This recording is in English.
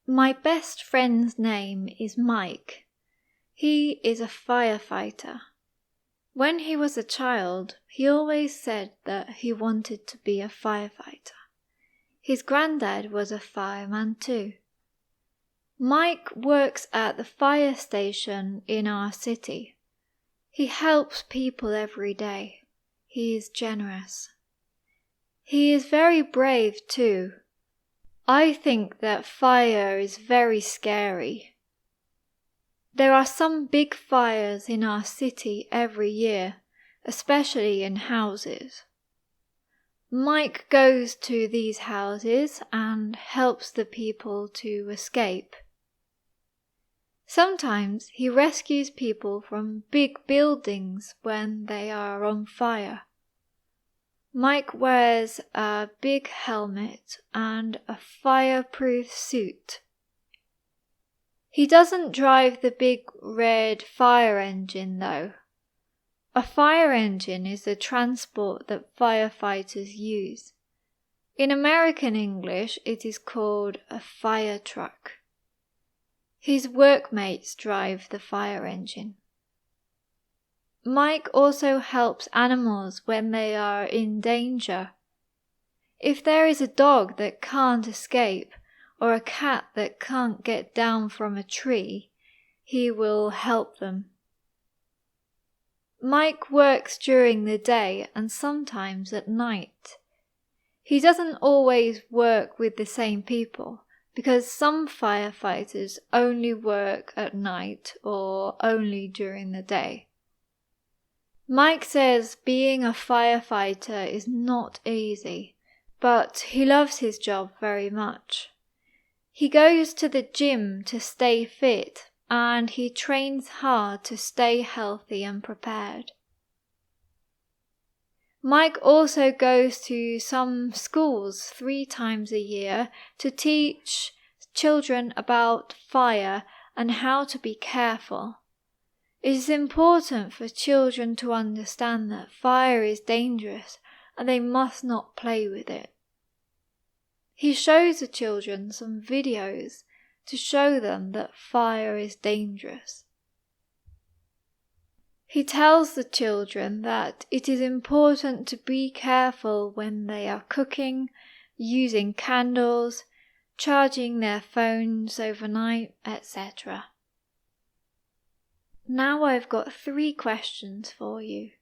My best friend's name is Mike. He is a firefighter. When he was a child, he always said that he wanted to be a firefighter. His granddad was a fireman too. Mike works at the fire station in our city. He helps people every day. He is generous. He is very brave too. I think that fire is very scary. There are some big fires in our city every year, especially in houses. Mike goes to these houses and helps the people to escape. Sometimes he rescues people from big buildings when they are on fire. Mike wears a big helmet and a fireproof suit. He doesn't drive the big red fire engine though. A fire engine is the transport that firefighters use. In American English, it is called a fire truck. His workmates drive the fire engine. Mike also helps animals when they are in danger. If there is a dog that can't escape or a cat that can't get down from a tree, he will help them. Mike works during the day and sometimes at night. He doesn't always work with the same people because some firefighters only work at night or only during the day. Mike says being a firefighter is not easy, but he loves his job very much. He goes to the gym to stay fit and he trains hard to stay healthy and prepared. Mike also goes to some schools 3 times a year to teach children about fire and how to be careful. It is important for children to understand that fire is dangerous and they must not play with it. He shows the children some videos to show them that fire is dangerous. He tells the children that it is important to be careful when they are cooking, using candles, charging their phones overnight, etc. Now I've got 3 questions for you.